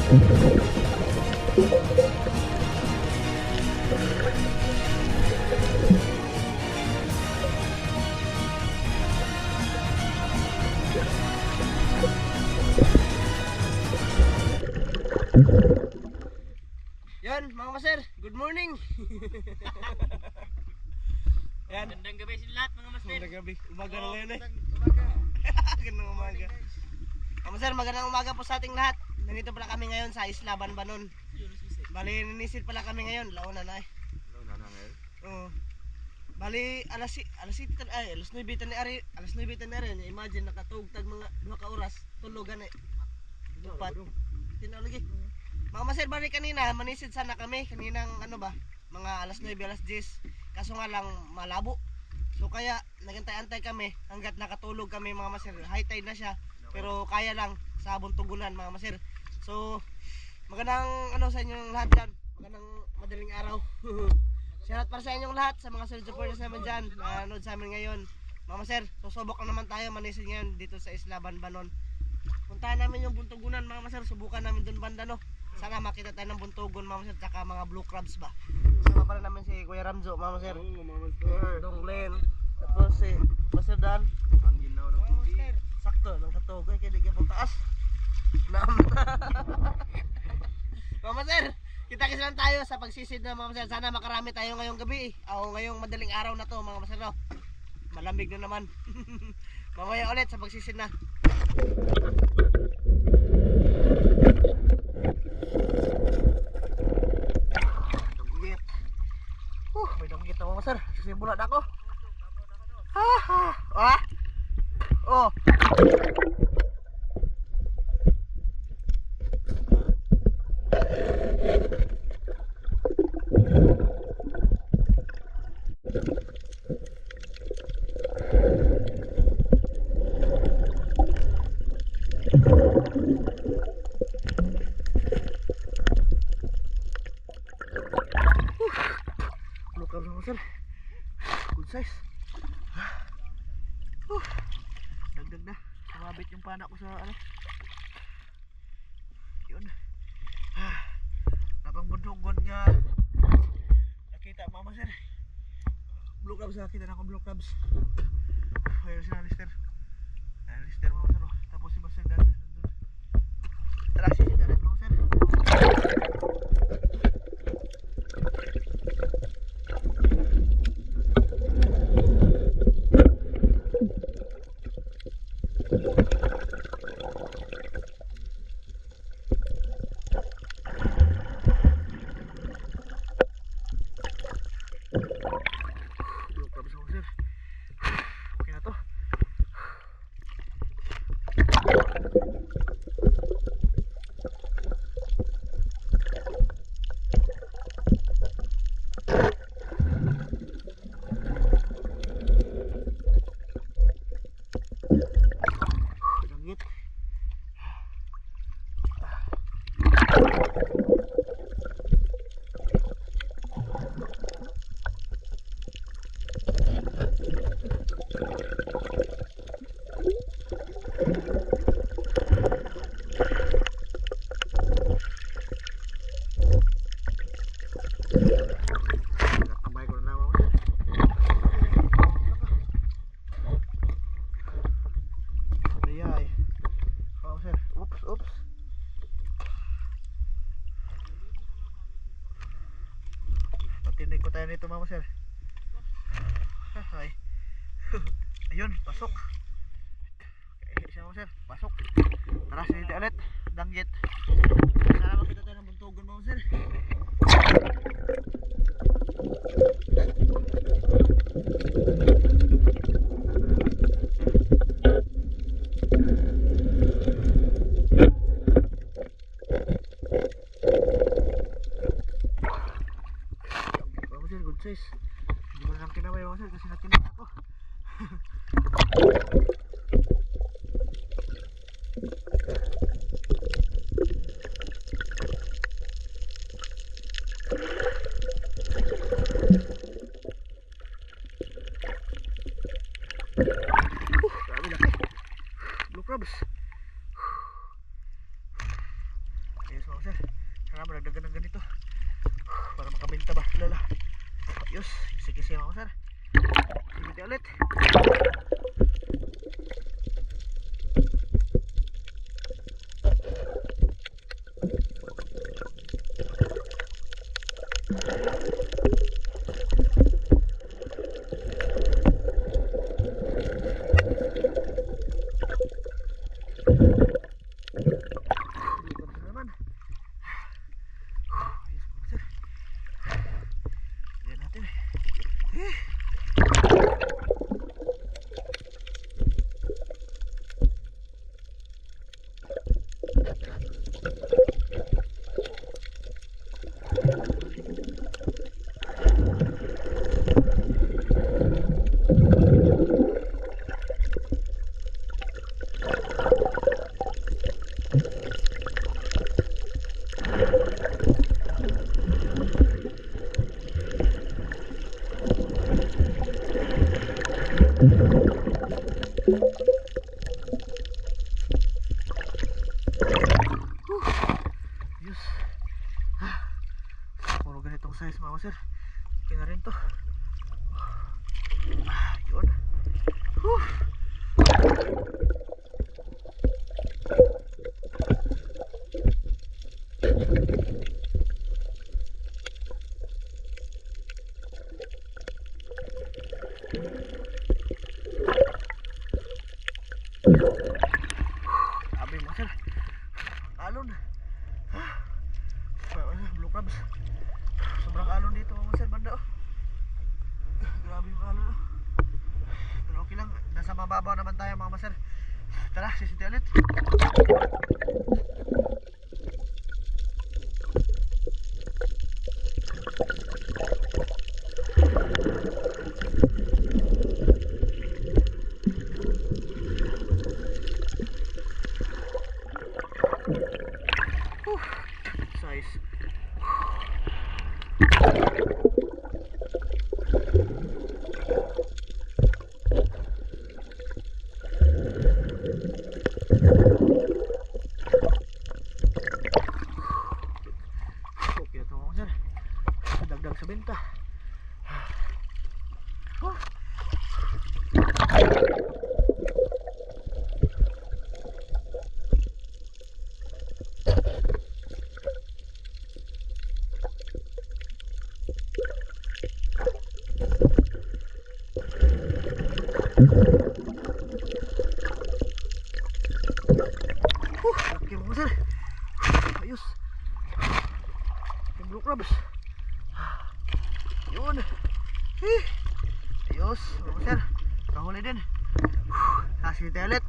Yan, mga master, good morning. Yan. Gandang gabi sa lahat mga master. Magandang gabi. Umaga na ngayon eh. Magandang umaga. Mga master, magandang umaga po sa ating lahat. Nandito pala kami ngayon sa Isla Banbanon. Bali, ninisid pala kami ngayon. Launa na eh. Launa na ngayon? Oo. Bali, alas 9 tan ni Ari. Alas 9 tan ni Ari. Imagine, nakatugtag mga 2 ka oras. Tulogan eh. Tupat. Tinalagi. Mga master, bali kanina, manisid sana kami. Kaninang ano ba? Mga alas 9, alas 10. Kaso nga lang malabo. So kaya nagantay-antay kami hanggat nakatulog kami mga master. High tide na siya pero kaya lang sa buntugunan mga master. So magandang ano sa inyong lahat dyan. Magandang madaling araw. Shoutout para sa inyong lahat sa mga solid supporters naman dyan na nanood sa amin ngayon. Mga master, susubok na naman tayo manisid ngayon dito sa Isla Banbanon. Puntahan namin yung buntugunan mga master. Subukan namin dun banda no. Sana makita tayo ng buntugon mga master tsaka mga blue crabs ba. Sama pala namin si Kuya Ramzo mga master. Oo, Mama Master. Dong Glenn. Tapos si Master Dan. Ang ginaw ng puti. Sakto, nang katog ay kaya pong taas. Naam. Mga master, kita-kits lang tayo sa pagsisid na mga master. Sana makarami tayo ngayong gabi. O ngayong madaling araw na to mga master no. Malamig na naman. Mamaya ulit sa pagsisid na. Danggit. May danggit na mga master. Sisimulan ako. Ha ha. Ah. Oh. Lokal mga master. Good size. Dagdag na. Sumabit yung pana ko sa ano. Yun. Napang buntugon nga. Nakita mga master. Blue crabs nakita na akong blue crabs. Ayun si Alistair. Alistair mga master. Tapos si Master Dan. Tara si Dalit mga master. Blue crabs mga master. Okay na to. Langit. Nakambay ko na naman. Ayay. Oh, sir. Oops, oops. Patinig ko tayo nito, mama sir. Ay. Ayun, pasok. Okay, siya, mama sir. Pasok. Tara, siniti ulit. Danggit. Sana makita tayo ng buntugon, mama sir. Mama sir, good size. Hindi mo na lang kinaway, mama sir, kasi natinig ako. Grabe laki. Blue crabs. Yes, mga Paragdagan ng ganito. Para makabenta ba? Lala. Ayos. Kisi-kisi mga sir. Sige ulit. Likod na naman. Ayos mga sir. Ayan natin. Ayos. Puro ganitong size mga sir. Okay na rin to. Yun. Sabi mga sir. Alon. Blue crabs. Sobrang alon dito mga sir banda oh. Grabe yung alon oh. Pero okay lang, nasa mababaw naman tayo mga sir. Tara, sisiti ulit. Size. Okay na ito mga sir. Dagdag sa benta. Laki mga sir. Ayos. Yung blue crabs. Yun. Ayos mga sir. Kahuli din. Sasiti ulit.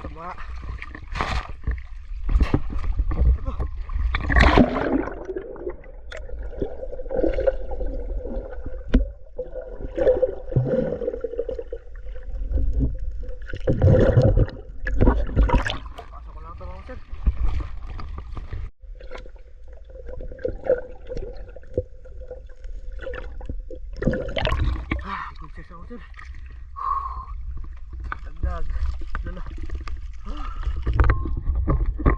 Tama. Pasok ko lang ito mga sir. Good size mga sir. Dagdag. Lala.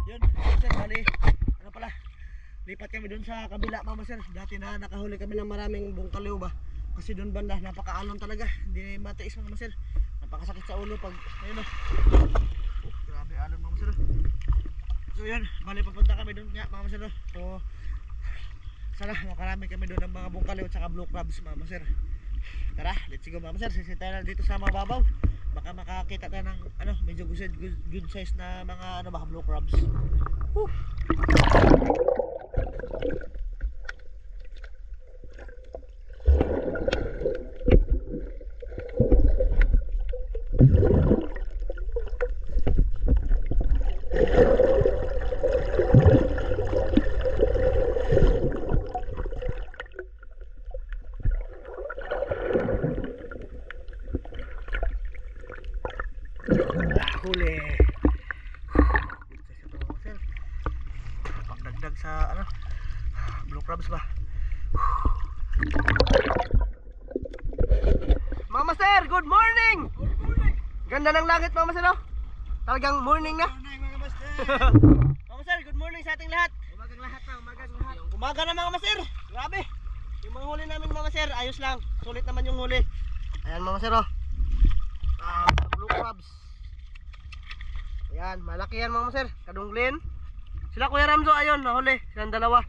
Yun, sir, bali. Ano pala? Lipat kami dun sa kabila mama sir. Dati na nakahuli kami ng maraming bungkaliw ba. Kasi dun banda, napakaalon talaga. Hindi matiis mama sir. Napakasakit sa ulo pag, ayun o. Grabe alon mama sir. So yun, bali papunta kami dun nga mama sir. So, sana makarami kami dun ng mga bungkaliw at saka blue crabs mama sir. Tara, let's go mama sir. Sisita na dito sa mababaw. Baka makakita tayo ng ano, medyo good size na mga ano ba, blue crabs. Tapos ba? Mga master, good morning! Good morning! Ganda ng langit mga master, no? Talagang morning na. Morning mga master. Mga master, good morning sa ating lahat. Umagang lahat na, umagang lahat. Umaga na mga master. Grabe. Yung mga huli namin mga master, ayos lang. Sulit naman yung huli. Ayan mga master, oh. Blue crabs. Ayan, malaki yan mga master. Kadunglin. Sila Kuya Ramzo, ayun, nahuli. Silang dalawa.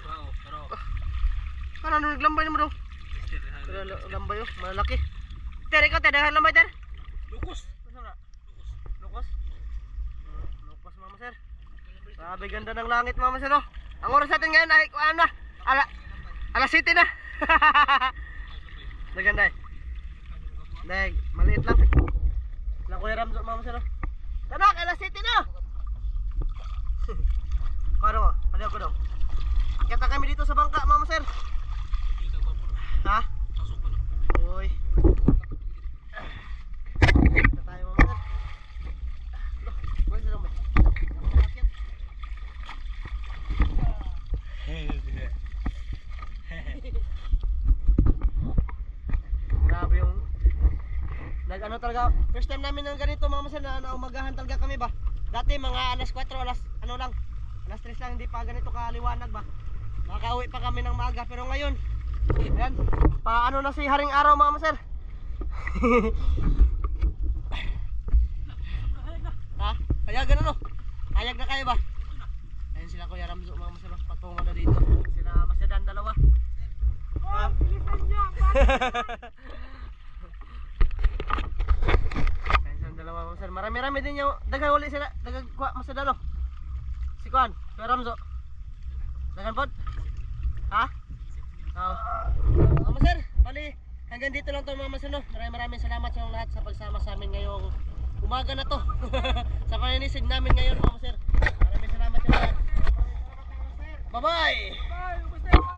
Wow, pero Ano, naglambay naman daw. Lambay, oh, malaki. Ter, ikaw, ter, dahan lambay, ter. lukos. Lukos? Lukos mga master. Grabe ganda ng langit mga master, oh. Ang oras natin ngayon ay ano na? Alas 7 na. Naganda eh. Dahil maliit lang. Lang Kuya Ramzo mga master, oh. Tanak, alas 7 na. Karo mo, paliw ko daw. Kita kami dito sa bangka mga master. Ha? Uy. Kita tayo mga master. Loh, wala sila ba? Grabe yung nag-ano talaga. First time namin ng ganito mga master na naumagahan talaga kami ba. Dati mga alas 4, alas 3 lang, hindi pa ganito kaliwanag ba. Nakauwi pa kami ng maaga pero ngayon, ayan, paano na si Haring Araw mga master. Ha? Hayagan ano? Hayag na kayo ba? Ayan sila Kuya Ramzo mga master, patungo na dito. Sila Masedan dalawa. Ha? Ayan sila dalawa mga master. Marami-rami din yung dagang uli sila. Dagang Masedan oh. Si Kuan, Kuya Ramzo. Dagan pod? Ha? Oo. Mga sir, bali hanggang dito lang to mga master, no? Maraming salamat sa lahat sa pagsama sa amin ngayong umaga na to. Sa paninisid namin ngayon mga master. Maraming salamat sa lahat. Bye-bye!